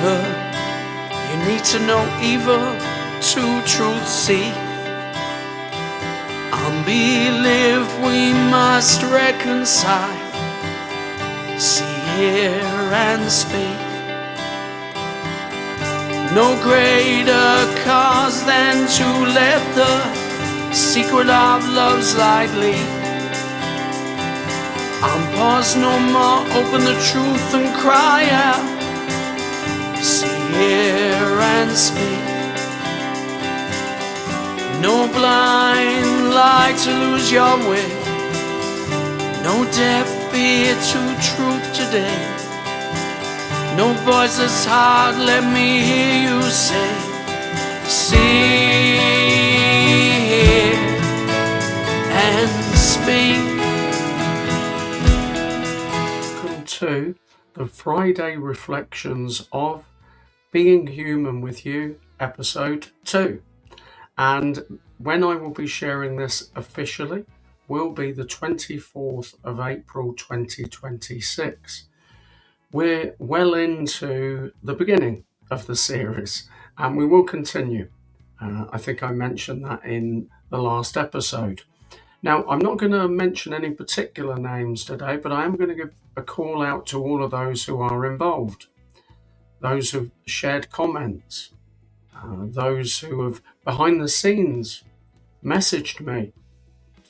good. You need to know evil to truth seek. Unbelief we must reconcile. See, hear, and speak. No greater cause than to let the secret of love's light leak. Unpause no more, open the truth and cry out. See, hear, and speak. No blind light to lose your way. No deaf ear to truth today. No voiceless heart, let me hear you say, see, hear, and speak. Welcome to the Friday Reflections of Being Human with You, episode 2. And when I will be sharing this officially will be the 24th of April 2026. We're well into the beginning of the series and we will continue. I think I mentioned that in the last episode. Now, I'm not going to mention any particular names today, but I am going to give a call out to all of those who are involved, those who've shared comments, those who have behind the scenes messaged me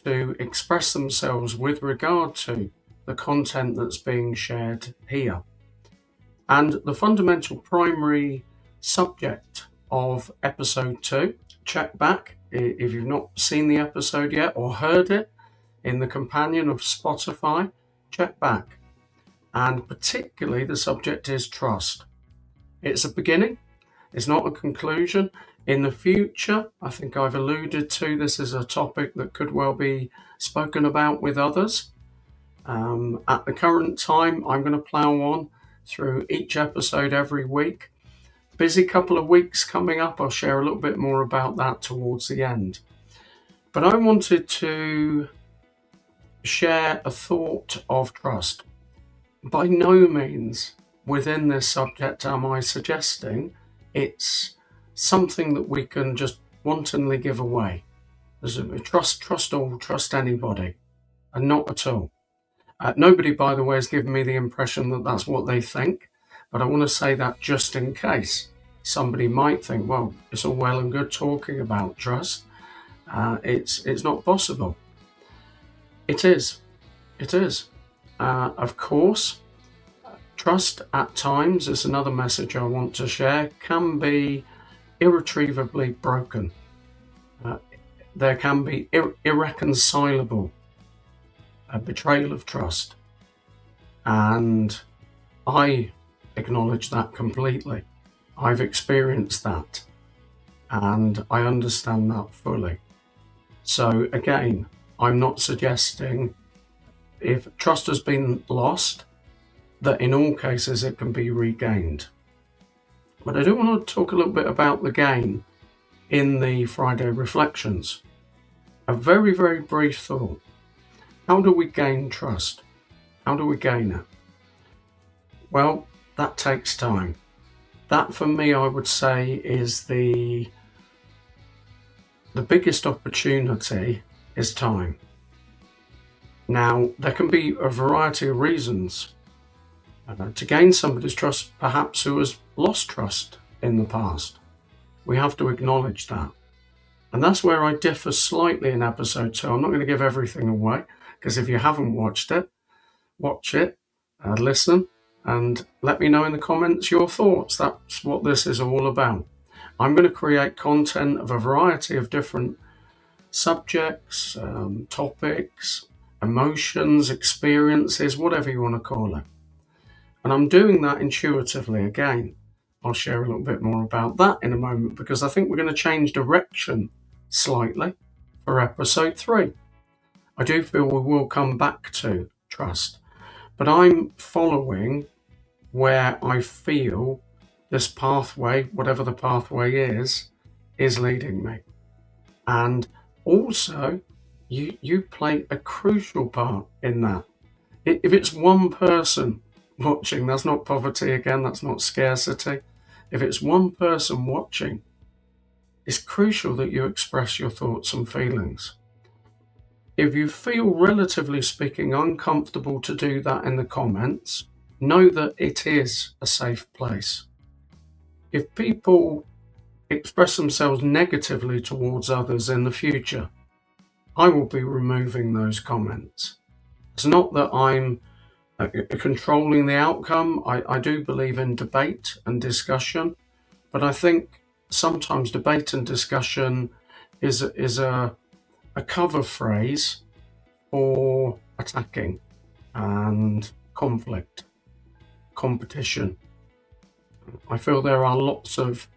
to express themselves with regard to the content that's being shared here. And the fundamental primary subject of episode 2, check back if you've not seen the episode yet or heard it in the companion of Spotify, check back. And particularly the subject is trust. It's a beginning, it's not a conclusion. In the future, I think I've alluded to, this is a topic that could well be spoken about with others. At the current time, I'm going to plow on through each episode every week. Busy couple of weeks coming up. I'll share a little bit more about that towards the end. But I wanted to share a thought of trust. By no means within this subject am I suggesting it's something that we can just wantonly give away. Trust all, trust anybody, and not at all. Nobody, by the way, has given me the impression that that's what they think, but I want to say that just in case somebody might think, well, it's all well and good talking about trust. It's not possible. It is. Of course, trust at times, is another message I want to share, can be irretrievably broken. There can be irreconcilable a betrayal of trust. And I acknowledge that completely. I've experienced that and I understand that fully. So again, I'm not suggesting if trust has been lost, that in all cases it can be regained. But I do want to talk a little bit about the gain in the Friday Reflections. A very, very brief thought. How do we gain trust? How do we gain it? Well, that takes time. That for me, I would say, is the biggest opportunity is time. Now, there can be a variety of reasons to gain somebody's trust, perhaps who has lost trust in the past. We have to acknowledge that. And that's where I differ slightly in episode 2. I'm not going to give everything away, because if you haven't watched it, watch it, listen, and let me know in the comments your thoughts. That's what this is all about. I'm going to create content of a variety of different subjects, topics, emotions, experiences, whatever you want to call it. And I'm doing that intuitively again. I'll share a little bit more about that in a moment, because I think we're going to change direction slightly for episode 3. I do feel we will come back to trust, but I'm following where I feel this pathway, whatever the pathway is leading me. And also, you play a crucial part in that. If it's one person watching, that's not poverty again, that's not scarcity. if it's one person watching, it's crucial that you express your thoughts and feelings. If you feel, relatively speaking, uncomfortable to do that in the comments, know that it is a safe place. If people express themselves negatively towards others in the future, I will be removing those comments. It's not that I'm controlling the outcome. I do believe in debate and discussion, but I think sometimes debate and discussion is a cover phrase for attacking and conflict, competition. I feel there are lots of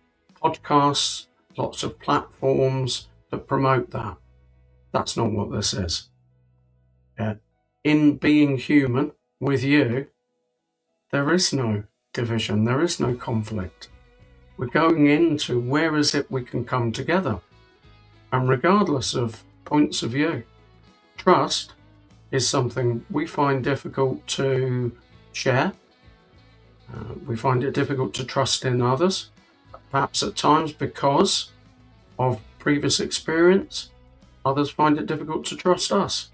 podcasts, lots of platforms that promote that. That's not what this is. In being human with you, there is no division, there is no conflict. We're going into where is it we can come together. And regardless of points of view, trust is something we find difficult to share. We find it difficult to trust in others, perhaps at times because of previous experience. Others find it difficult to trust us.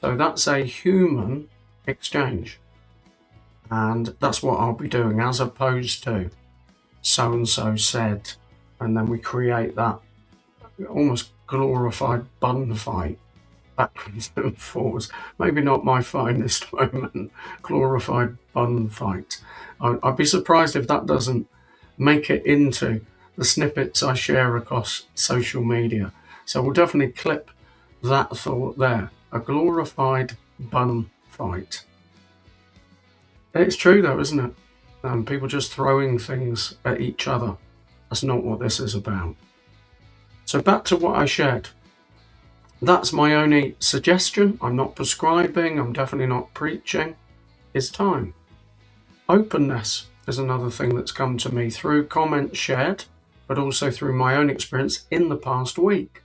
So that's a human exchange. And that's what I'll be doing, as opposed to so-and-so said, and then we create that almost glorified bun fight backwards and forwards. Maybe not my finest moment, glorified bun fight. I'd be surprised if that doesn't make it into the snippets I share across social media. So we'll definitely clip that thought there. A glorified bun fight. It's true though, isn't it? People just throwing things at each other. That's not what this is about. So back to what I shared. That's my only suggestion. I'm not prescribing, I'm definitely not preaching. It's time. Openness is another thing that's come to me through comments shared, but also through my own experience in the past week.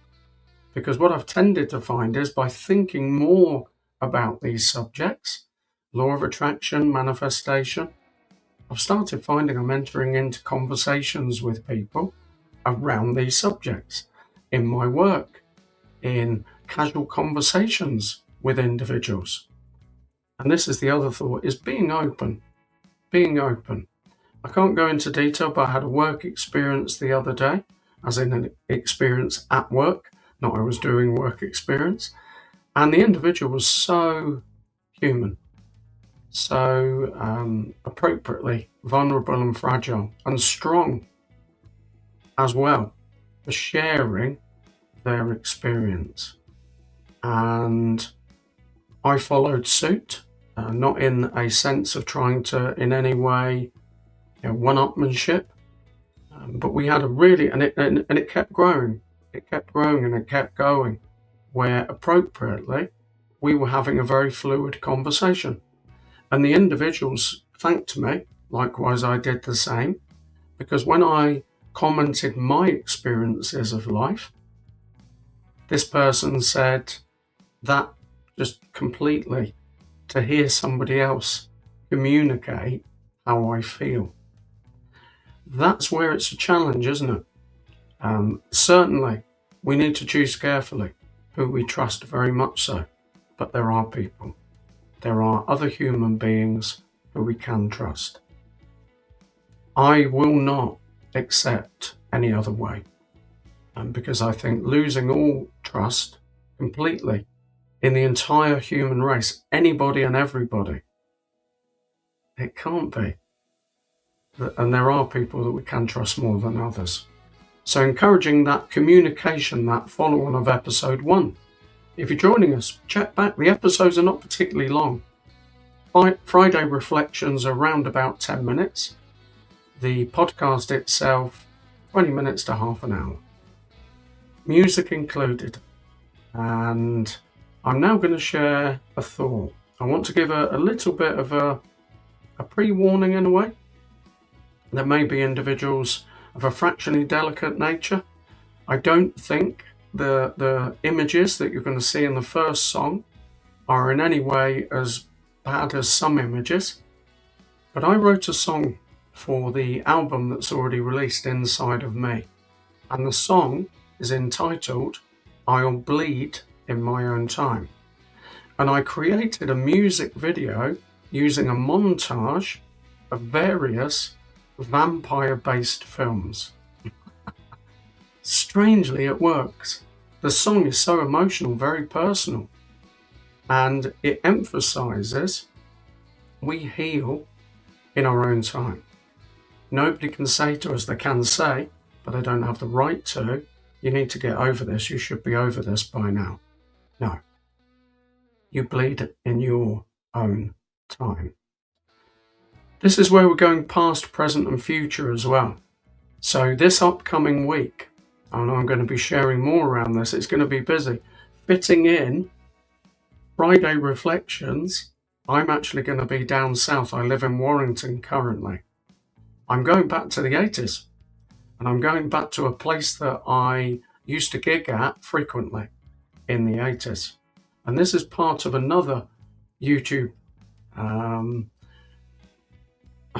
Because what I've tended to find is, by thinking more about these subjects, law of attraction, manifestation, I've started finding I'm entering into conversations with people around these subjects in my work, in casual conversations with individuals. And this is the other thought, is being open. Being open. I can't go into detail, but I had a work experience the other day, as in an experience at work, not I was doing work experience. And the individual was so human, so appropriately vulnerable and fragile and strong as well, for sharing their experience. And I followed suit, not in a sense of trying to in any way one-upmanship, but we had a really, and it kept growing. It kept growing and it kept going, where appropriately we were having a very fluid conversation. And the individuals thanked me, likewise I did the same, because when I commented my experiences of life, this person said that just completely, to hear somebody else communicate how I feel. That's where it's a challenge, isn't it? Certainly, we need to choose carefully who we trust, very much so. But there are people. There are other human beings who we can trust. I will not accept any other way. Because I think losing all trust completely in the entire human race, anybody and everybody, it can't be. And there are people that we can trust more than others. So encouraging that communication, that follow-on of episode 1. If you're joining us, check back. The episodes are not particularly long. Friday reflections are around about 10 minutes. The podcast itself, 20 minutes to half an hour. Music included. And I'm now going to share a thought. I want to give a little bit of a pre-warning in a way. There may be individuals of a fractionally delicate nature. I don't think the images that you're going to see in the first song are in any way as bad as some images. But I wrote a song for the album that's already released, Inside of Me. And the song is entitled I'll Bleed in My Own Time. And I created a music video using a montage of various vampire-based films. Strangely, it works. The song is so emotional, very personal, and it emphasizes we heal in our own time. Nobody can say to us, they can say, but they don't have the right to. You need to get over this. You should be over this by now. No. You bleed in your own time. This is where we're going past, present and future as well. So this upcoming week, I know I'm going to be sharing more around this. It's going to be busy. Fitting in Friday Reflections, I'm actually going to be down south. I live in Warrington currently. I'm going back to the 80s. And I'm going back to a place that I used to gig at frequently in the 80s. And this is part of another YouTube, I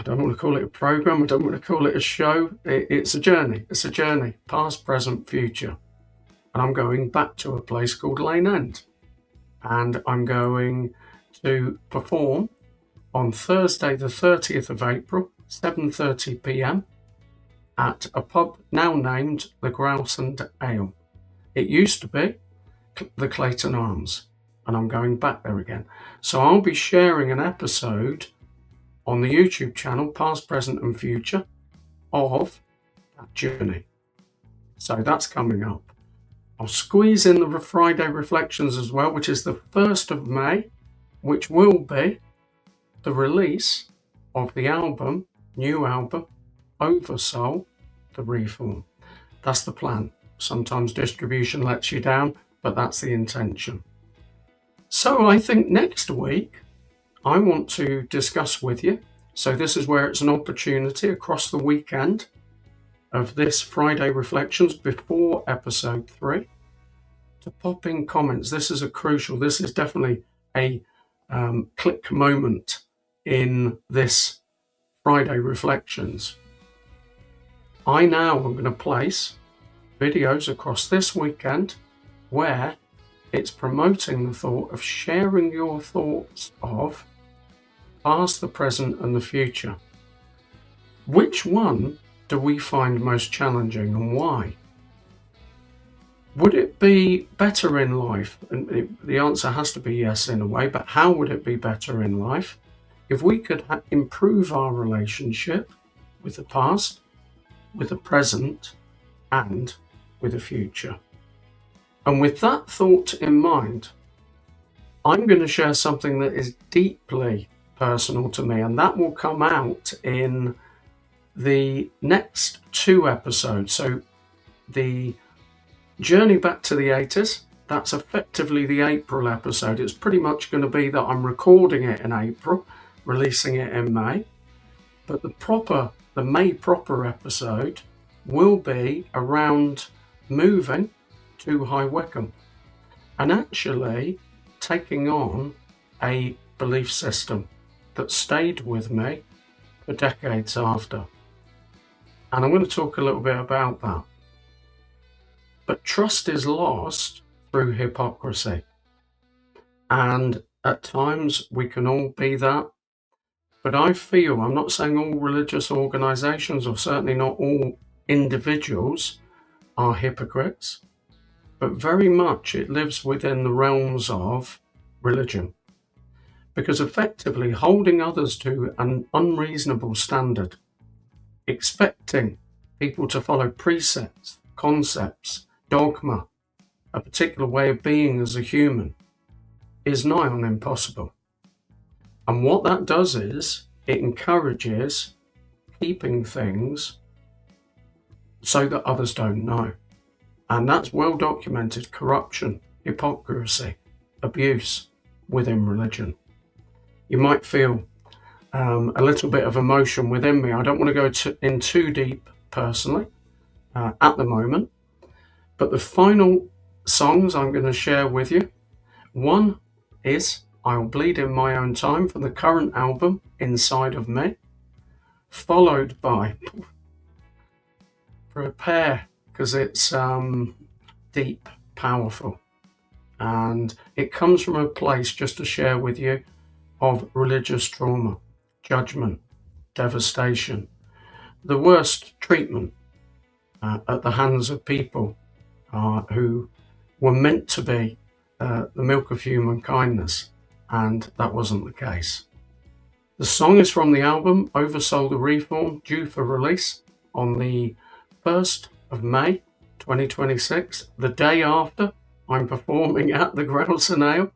don't want to call it a program, I don't want to call it a show. It's a journey. It's a journey, past, present, future. And I'm going back to a place called Lane End. And I'm going to perform on Thursday, the 30th of April, 7:30 p.m. at a pub now named the Grouse and Ale. It used to be the Clayton Arms, and I'm going back there again. So I'll be sharing an episode on the YouTube channel, Past, Present and Future, of that journey. So that's coming up. I'll squeeze in the Friday Reflections as well, which is the 1st of May, which will be the release of the album, new album, Oversoul, the Reform. That's the plan. Sometimes distribution lets you down, but that's the intention. So I think next week I want to discuss with you. So this is where it's an opportunity across the weekend of this Friday Reflections before episode 3 to pop in comments. This is this is definitely a click moment in this Friday Reflections. I now am going to place videos across this weekend where it's promoting the thought of sharing your thoughts of past, the present and the future. Which one do we find most challenging and why? Would it be better in life? And the answer has to be yes in a way, but how would it be better in life if we could improve our relationship with the past, with the present and with the future? And with that thought in mind, I'm going to share something that is deeply personal to me, and that will come out in the next 2 episodes. So the journey back to the 80s, that's effectively the April episode. It's pretty much going to be that I'm recording it in April, releasing it in May, but the May proper episode will be around moving to High Wycombe and actually taking on a belief system that stayed with me for decades after. And I'm going to talk a little bit about that. But trust is lost through hypocrisy. And at times we can all be that. But I feel, I'm not saying all religious organisations or certainly not all individuals are hypocrites, but very much it lives within the realms of religion. Because effectively holding others to an unreasonable standard, expecting people to follow precepts, concepts, dogma, a particular way of being as a human, is nigh on impossible. And what that does is it encourages keeping things so that others don't know. And that's well documented corruption, hypocrisy, abuse within religion. You might feel a little bit of emotion within me. I don't want to go in too deep personally at the moment. But the final songs I'm going to share with you, one is I'll Bleed in My Own Time from the current album, Inside of Me, followed by prepare, because it's deep, powerful, and it comes from a place, just to share with you, of religious trauma, judgment, devastation, the worst treatment at the hands of people who were meant to be the milk of human kindness, and that wasn't the case. The song is from the album Oversoul the Reform, due for release on the 1st of May 2026, the day after I'm performing at the Grouse and Ale,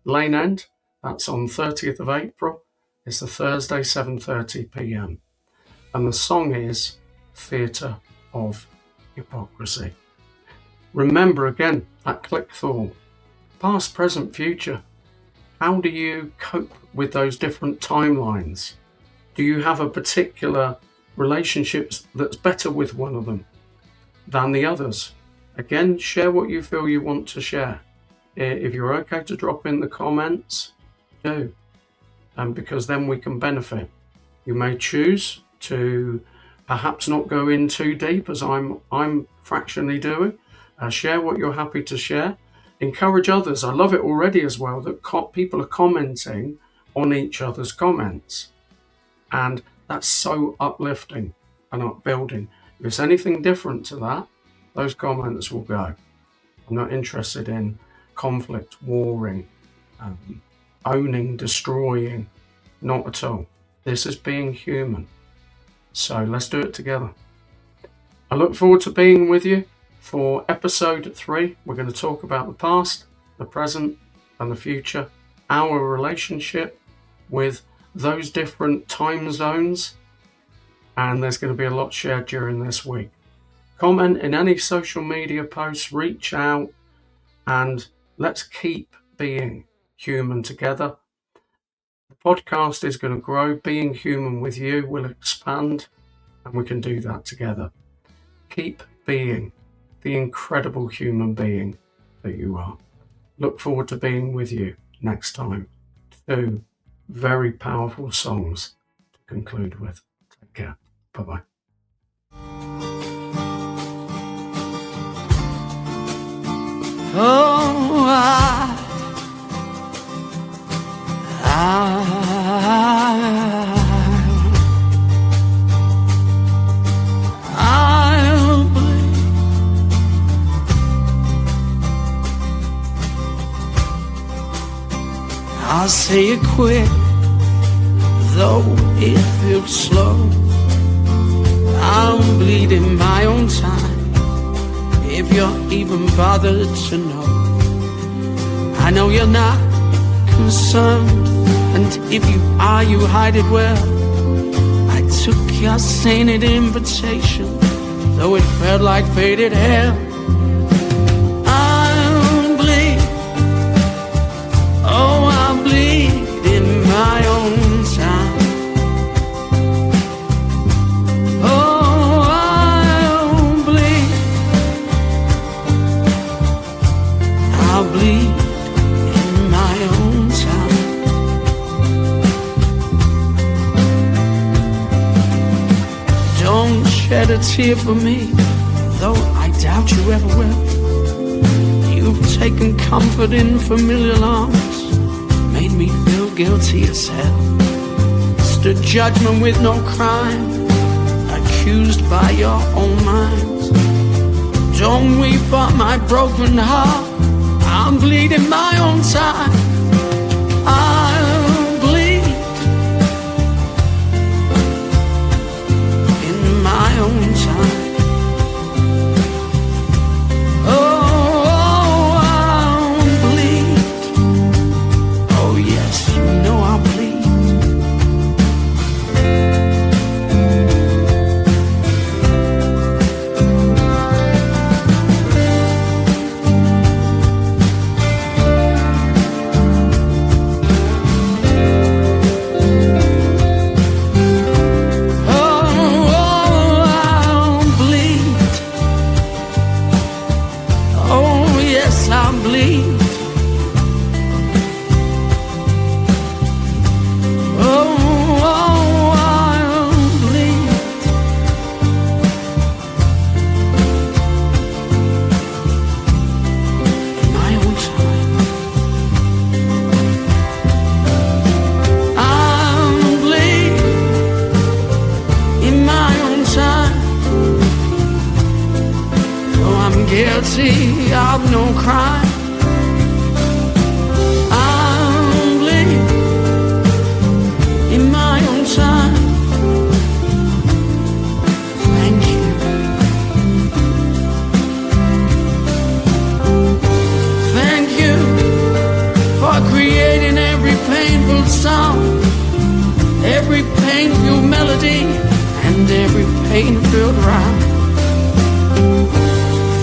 Lane End. That's on 30th of April. It's a Thursday, 7:30 p.m. And the song is Theatre of Hypocrisy. Remember again, that click-through, past, present, future. How do you cope with those different timelines? Do you have a particular relationship that's better with one of them than the others? Again, share what you feel you want to share. If you're okay to drop in the comments, do. Because then we can benefit. You may choose to perhaps not go in too deep, as I'm fractionally doing. Share what you're happy to share. Encourage others. I love it already as well that people are commenting on each other's comments. And that's so uplifting and upbuilding. If it's anything different to that, those comments will go. I'm not interested in conflict, warring, owning, destroying. Not at all. This is being human. So let's do it together. I look forward to being with you for episode 3. We're going to talk about the past, the present, and the future, our relationship with those different time zones, and there's going to be a lot shared during this week. Comment in any social media posts, reach out, and let's keep being human together. The podcast is going to grow. Being human with you will expand, and we can do that together. Keep being the incredible human being that you are. Look forward to being with you next time. 2 very powerful songs to conclude with. Take care. Bye-bye. Oh, I'll believe. I'll say it quick, though it feels slow. I'll bleed in my own time, if you're even bothered to know. I know you're not concerned, and if you are, you hide it well. I took your sainted invitation, though it felt like faded hell. I'll bleed, oh, I'll bleed in my own time. I'll bleed in my own time. Don't shed a tear for me, though I doubt you ever will. You've taken comfort in familiar arms, made me feel guilty as hell. Stood judgment with no crime, accused by your own mind. Don't weep on my broken heart, I'll bleed in my own time. I'll bleed in my own time. Oh, I'll bleed. Oh yes, you know I'll bleed. crime. I'm bleeding in my own time. Thank you. Thank you for creating every painful song, every pain-filled melody, and every pain-filled rhyme.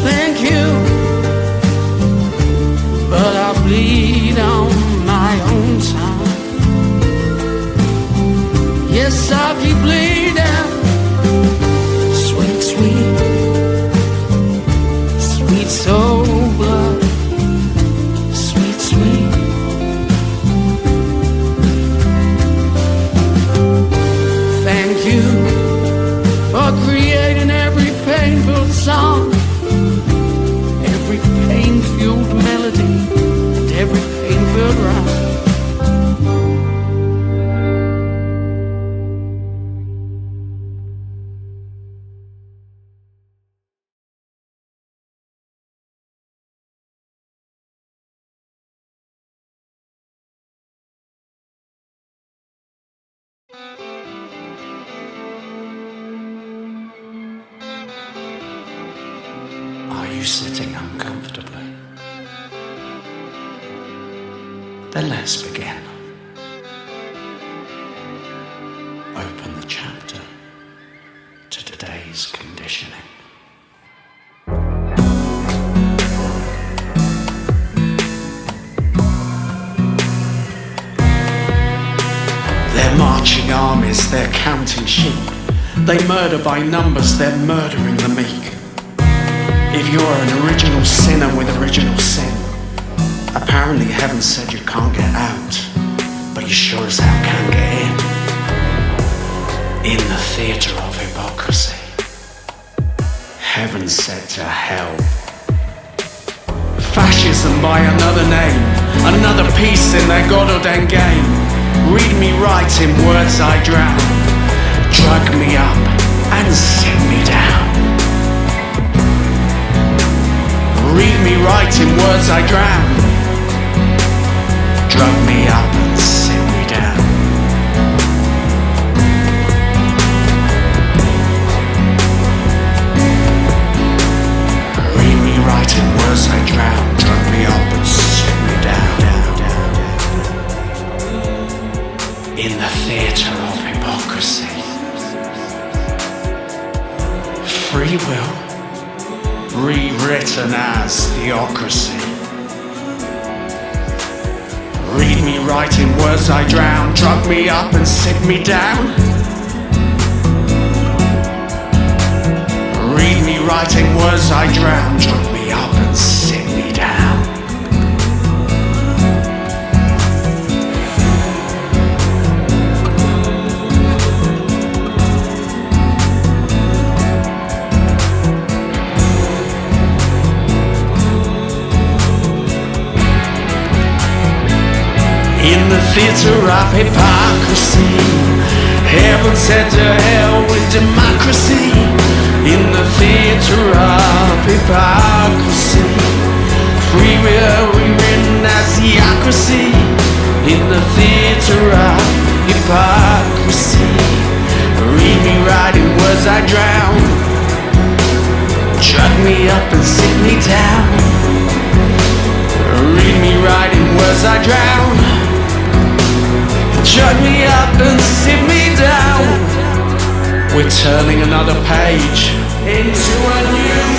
Thank you, but I bleed on my own time. Yes, I'll keep bleeding. Sweet, sweet, sweet soul blood. Sweet, sweet. Thank you for creating every painful song, every pain-fueled melody, and every pain-filled rhyme. Are you sitting uncomfortably? Then let's begin. Open the chapter to today's conditioning. They're marching armies, they're counting sheep. They murder by numbers, they're murdering the meek. If you're an original sinner with original sin, apparently heaven said you can't get out, but you sure as hell can get in. In the theatre of hypocrisy, heaven said to hell. Fascism by another name, another piece in their God-ordained game. Read me right in words I drown, drug me up and sit me down. Read me right in words I drown, drug me up and sit me down. Read me right in words I drown, drug me up and sit me down. In the theatre of hypocrisy, free will rewritten as theocracy. Read me right in words I drown, drug me up and sit me down. Read me right in words I drown, drug me up and sit me down. In the theatre of hypocrisy, heaven said to hell with democracy. In the theatre of hypocrisy, free will rewritten as theocracy. In the theatre of hypocrisy, read me right in words I drown, drug me up and sit me down. Read me right in words I drown, drug me up and sit me down. We're turning another page into a new